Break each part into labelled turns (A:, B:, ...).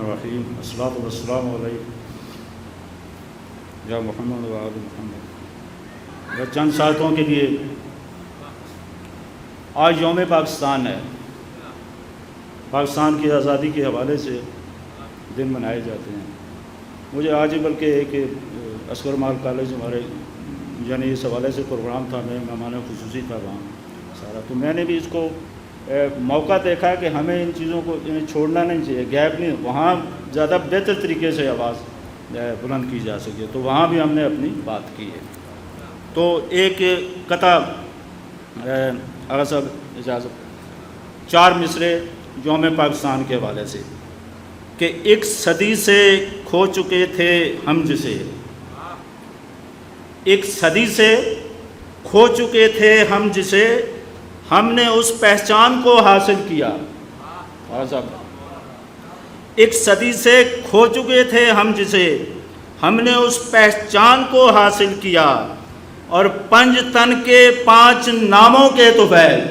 A: الرحیم الصلاۃ والسلام علیکم یا محمد و آل محمد۔ چند ساتوں کے لیے آج یوم پاکستان ہے۔ پاکستان کی آزادی کے حوالے سے دن منائے جاتے ہیں۔ مجھے آج ہی بلکہ ایک عسکر مال کالج ہمارے یعنی اس حوالے سے پروگرام تھا، میں مہمان خصوصی تھا وہاں سارا، تو میں نے بھی اس کو موقع دیکھا کہ ہمیں ان چیزوں کو چھوڑنا نہیں چاہیے، گیپ نہیں، وہاں زیادہ بہتر طریقے سے آواز بلند کی جا سکے، تو وہاں بھی ہم نے اپنی بات کی ہے۔ تو ایک قطع آغا صاحب اجازت، 4 مصرے یوم پاکستان کے حوالے سے کہ ایک صدی سے کھو چکے تھے ہم جسے، ایک صدی سے کھو چکے تھے ہم جسے، ہم نے اس پہچان کو حاصل کیا۔ ایک صدی سے کھو چکے تھے ہم جسے، ہم نے اس پہچان کو حاصل کیا، اور 5 تن کے 5 ناموں کے طفیل،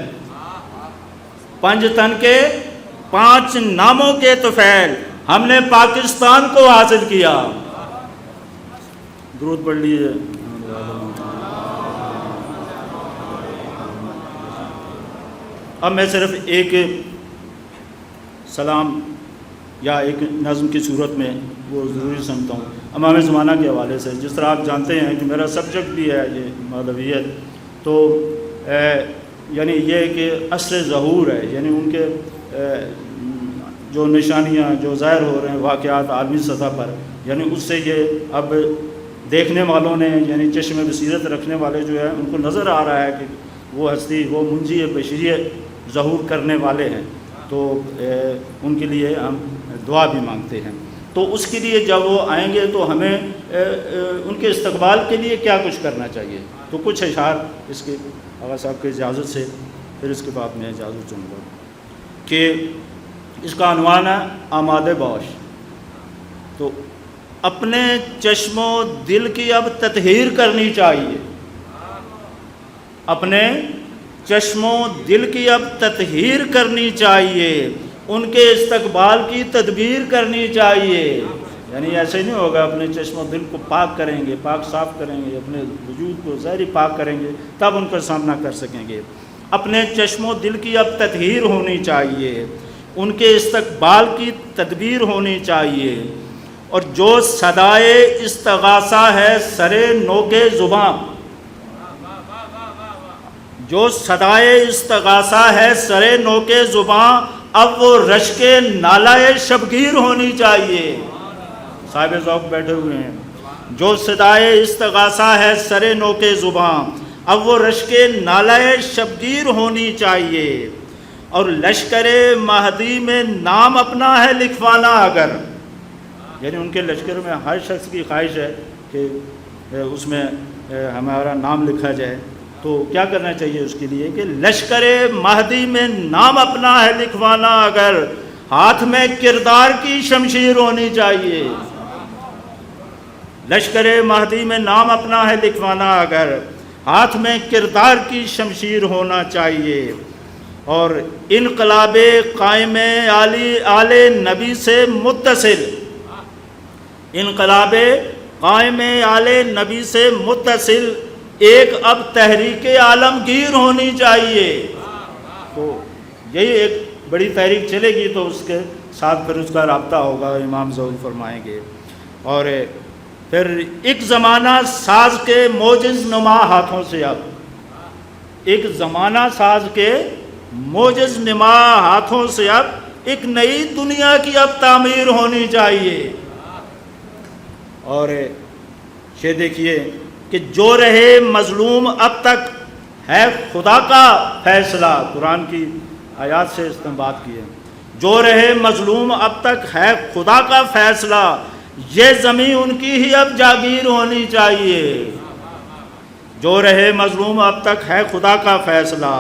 A: 5 تن کے 5 ناموں کے طفیل ہم نے پاکستان کو حاصل کیا۔ درود پڑھ لیجیے۔ اب میں صرف ایک سلام یا ایک نظم کی صورت میں وہ ضروری سمجھتا ہوں امام زمانہ کے حوالے سے۔ جس طرح آپ جانتے ہیں کہ میرا سبجیکٹ بھی ہے یہ مولویت، تو یعنی یہ کہ عصر ظہور ہے، یعنی ان کے جو نشانیاں جو ظاہر ہو رہے ہیں واقعات عالمی سطح پر، یعنی اس سے یہ اب دیکھنے والوں نے یعنی چشم بصیرت رکھنے والے جو ہے ان کو نظر آ رہا ہے کہ وہ ہستی وہ منجی بشریت ظہور کرنے والے ہیں، تو ان کے لیے ہم دعا بھی مانگتے ہیں۔ تو اس کے لیے جب وہ آئیں گے تو ہمیں ان کے استقبال کے لیے کیا کچھ کرنا چاہیے، تو کچھ اشعار اس کے آغا صاحب کی اجازت سے، پھر اس کے بعد میں اجازت چاہوں گا کہ اس کا عنوان ہے آمادہ باش۔ تو اپنے چشم و دل کی اب تطہیر کرنی چاہیے، اپنے چشم و دل کی اب تطہیر کرنی چاہیے، ان کے استقبال کی تدبیر کرنی چاہیے۔ یعنی ایسے نہیں ہوگا، اپنے چشم و دل کو پاک کریں گے، پاک صاف کریں گے، اپنے وجود کو ظاہری پاک کریں گے، تب ان کا سامنا کر سکیں گے۔ اپنے چشم و دل کی اب تطہیر ہونی چاہیے، ان کے استقبال کی تدبیر ہونی چاہیے، اور جو صدائے استغاثہ ہے سرے نوکے زباں، جو صدائے استغاثہ ہے سرے نوکے زباں، اب وہ رشک نالائے شبگیر ہونی چاہیے۔ صاحب ذوق بیٹھے ہوئے ہیں۔ جو صدائے استغاثہ ہے سرے نوکے زباں، اب وہ رشک نالائے شبگیر ہونی چاہیے، اور لشکر مہدی میں نام اپنا ہے لکھوانا اگر، یعنی ان کے لشکر میں ہر شخص کی خواہش ہے کہ اس میں ہمارا نام لکھا جائے، تو کیا کرنا چاہیے اس کے لیے کہ لشکر مہدی میں نام اپنا ہے لکھوانا اگر، ہاتھ میں کردار کی شمشیر ہونی چاہیے۔ لشکر مہدی میں نام اپنا ہے لکھوانا اگر، ہاتھ میں کردار کی شمشیر ہونا چاہیے، اور انقلاب قائم آل نبی سے متصل، انقلاب قائم آل نبی سے متصل ایک اب تحریک عالمگیر ہونی چاہیے۔ تو یہی ایک بڑی تحریک چلے گی تو اس کے ساتھ پھر اس کا رابطہ ہوگا، امام ظہور فرمائیں گے۔ اور پھر ایک زمانہ ساز کے موجز نما ہاتھوں سے، اب ایک زمانہ ساز کے موجز نما ہاتھوں سے اب ایک نئی دنیا کی اب تعمیر ہونی چاہیے۔ اور یہ دیکھیے کہ جو رہے مظلوم اب تک ہے خدا کا فیصلہ، قرآن کی آیات سے استنباط کیے، جو رہے مظلوم اب تک ہے خدا کا فیصلہ، یہ زمین ان کی ہی اب جاگیر ہونی چاہیے۔ جو رہے مظلوم اب تک ہے خدا کا فیصلہ،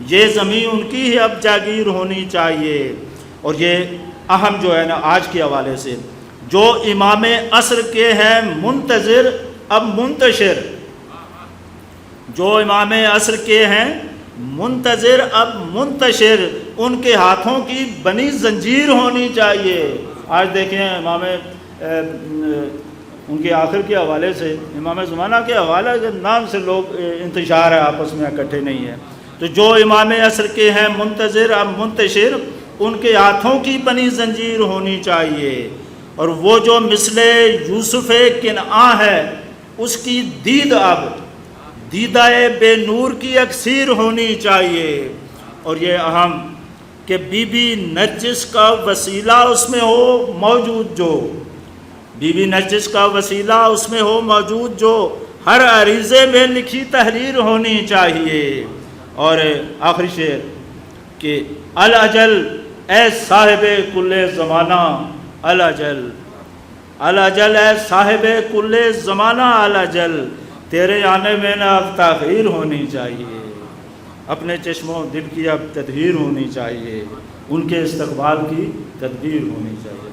A: یہ زمین ان کی ہی اب جاگیر ہونی چاہیے۔ اور یہ اہم جو ہے نا آج کے حوالے سے، جو امام عصر کے ہیں منتظر اب منتشر، جو امام عصر کے ہیں منتظر اب منتشر، ان کے ہاتھوں کی بنی زنجیر ہونی چاہیے۔ آج دیکھیں امام ان کے آخر کے حوالے سے امام زمانہ کے حوالے کے نام سے لوگ انتشار ہے، آپس میں اکٹھے نہیں ہیں۔ تو جو امام عصر کے ہیں منتشر، ان کے ہاتھوں کی بنی زنجیر ہونی چاہیے، اور وہ جو مثل یوسف کنعان ہے اس کی دید اب دیدہ بے نور کی اکثیر ہونی چاہیے۔ اور یہ اہم کہ بی بی نرجس کا وسیلہ اس میں ہو موجود، جو بی بی نرجس کا وسیلہ اس میں ہو موجود، جو ہر عریضے میں لکھی تحریر ہونی چاہیے۔ اور آخری شعر کہ الاجل اے صاحب کل زمانہ الاجل، الاجل اے صاحب کل زمانہ الاجل، تیرے آنے میں نہ اب تاخیر ہونی چاہیے۔ اپنے چشم و دل کی اب تدبیر ہونی چاہیے، ان کے استقبال کی تدبیر ہونی چاہیے۔